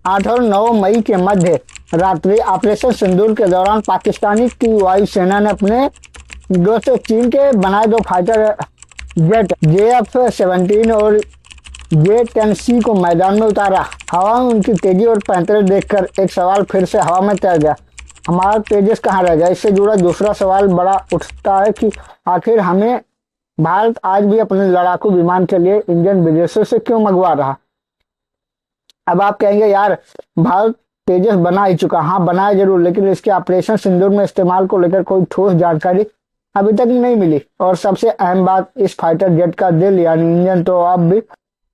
8 और 9 मई के मध्य रात्रि ऑपरेशन सिंदूर के दौरान पाकिस्तानी की वायुसेना ने अपने दोस्त चीन के बनाए 2 फाइटर जेट JF-17 और J-10C को मैदान में उतारा। हवा में उनकी तेजी और पैंतरे देखकर एक सवाल फिर से हवा में तैर गया, हमारा तेजस कहाँ रह गया। इससे जुड़ा दूसरा सवाल बड़ा उठता है कि आखिर हमें भारत आज भी अपने लड़ाकू विमान के लिए इंजन विदेशों से क्यों मंगवा रहा। अब आप कहेंगे यार भारत तेजस बना ही चुका। हाँ बनाया जरूर, लेकिन इसके ऑपरेशन सिंदूर में इस्तेमाल को लेकर कोई ठोस जानकारी अभी तक नहीं मिली। और सबसे अहम बात, इस फाइटर जेट का दिल यानी इंजन तो अब भी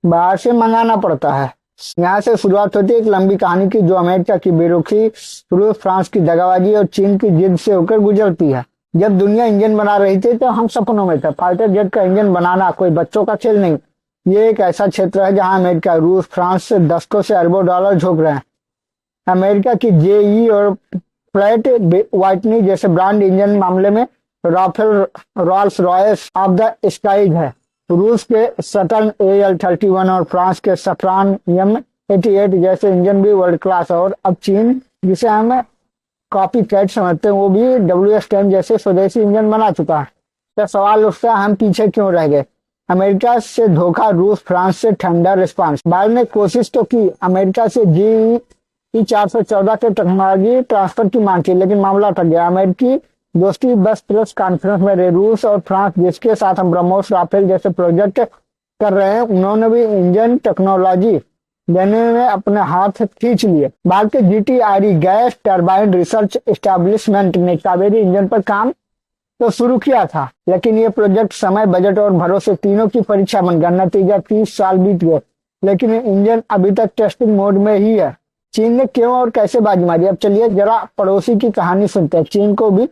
बाहर से मंगाना पड़ता है। यहाँ से शुरुआत होती है एक लंबी कहानी की, जो अमेरिका की बेरुखी, रूस फ्रांस की दगाबाजी और चीन की जिद से होकर गुजरती है। जब दुनिया इंजन बना रही थी तो हम सपनों में थे। फाइटर जेट का इंजन बनाना कोई बच्चों का खेल नहीं, ये एक ऐसा क्षेत्र है जहां अमेरिका, रूस, फ्रांस से दशकों से अरबों डॉलर झोंक रहे हैं। अमेरिका की JE और प्रैट वाइटनी जैसे ब्रांड इंजन मामले में Rafale Rolls Royce of the skies है। रूस के सटर्न AL-31 और फ्रांस के सफ्रान M88 जैसे इंजन भी वर्ल्ड क्लास है। और अब चीन, जिसे हम कॉपी कैट समझते हैं, वो भी WS-10 जैसे स्वदेशी इंजन बना चुका है। तो सवाल उठता है हम पीछे क्यों रह गए। अमेरिका से धोखा, रूस फ्रांस से ठंडा रिस्पांस। भारत ने कोशिश तो की, अमेरिका से GE 414 के टेक्नोलॉजी ट्रांसफर की मांग की, लेकिन मामला अटक गया। अमेरिकी दोस्ती बस प्रेस कॉन्फ्रेंस में रहे। रूस और फ्रांस, जिसके साथ हम ब्रह्मोस राफेल जैसे प्रोजेक्ट कर रहे हैं, उन्होंने भी इंजन टेक्नोलॉजी देने में अपने हाथ खींच लिए। भारत के GTRE gas turbine research establishment ने कावेरी इंजन पर काम तो शुरू किया था, लेकिन ये प्रोजेक्ट समय, बजट और भरोसे तीनों की परीक्षा बन गया। नतीजा 30 साल बीत गए, लेकिन इंजन अभी तक टेस्टिंग मोड में ही है। चीन ने क्यों और कैसे बाजी मारी, अब चलिए जरा पड़ोसी की कहानी सुनते हैं। चीन को भी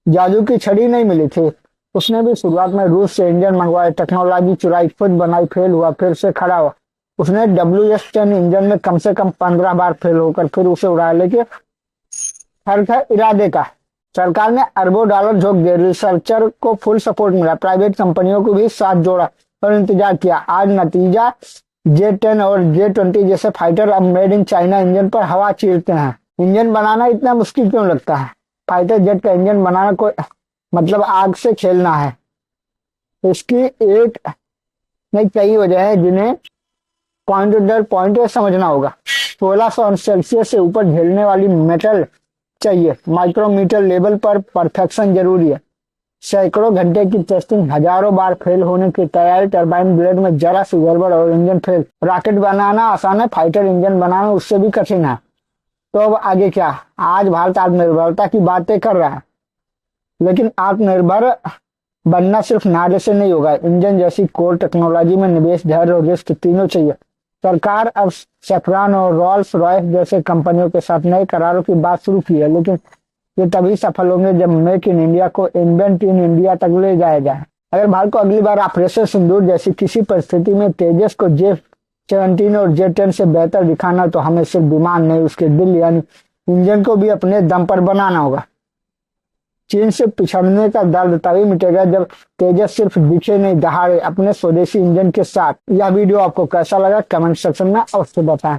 जादू की छड़ी नहीं मिली थी। उसने भी शुरुआत में रूस से इंजन मंगवाए, टेक्नोलॉजी चुराई, खुद बनाई, फेल हुआ, फिर से खड़ा हुआ। उसने WS-10 इंजन में कम से कम 15 बार फेल होकर फिर उसे उड़ाया, लेकिन फर्क है इरादे का। सरकार ने अरबों डॉलर झोंक दिए, रिसर्चर को फुल सपोर्ट मिला, प्राइवेट कंपनियों को भी साथ जोड़ा और इंतजार किया। आज नतीजा, J-10 और J-20 जैसे फाइटर अब मेड इन चाइना इंजन पर हवा चीरते हैं। इंजन बनाना इतना मुश्किल क्यों लगता है। फाइटर जेट का इंजन बनाना कोई मतलब आग से खेलना है। इसकी एक नहीं कई वजह है जिन्हें पॉइंट दर पॉइंट समझना होगा। 1600 सेल्सियस से ऊपर झेलने वाली मेटल चाहिए। माइक्रोमीटर लेवल पर परफेक्शन जरूरी है। सैकड़ों घंटे की टेस्टिंग, हजारों बार फेल होने की तैयारी, टरबाइन ब्लेड में जरा सी गड़बड़ और इंजन फेल। रॉकेट बनाना आसान है, फाइटर इंजन बनाना उससे भी कठिन है। तो अब आगे क्या। आज भारत आत्मनिर्भरता की बातें कर रहा है, लेकिन आत्मनिर्भर बनना सिर्फ नारे से नहीं होगा। इंजन जैसी कोर टेक्नोलॉजी में निवेश, धैर्य और रिस्क तीनों चाहिए। सरकार अब सैफरन और रॉल्स रॉयस जैसे कंपनियों के साथ नए करारों की बात शुरू की है, लेकिन ये तभी सफल होंगे जब मेक इन इंडिया को इन्वेंट इन इंडिया तक ले जाया जाए। अगर भारत को अगली बार ऑपरेशन सिंदूर जैसी किसी परिस्थिति में तेजस को J-17 और J-10 से बेहतर दिखाना, तो हमें सिर्फ विमान नहीं, उसके दिल यानी इंजन को भी अपने दम पर बनाना होगा। चीन से पिछड़ने का दर्द तभी मिटेगा जब तेजस सिर्फ दिखे नहीं, दहाड़े अपने स्वदेशी इंजन के साथ। यह वीडियो आपको कैसा लगा कमेंट सेक्शन में अवश्य बताएं।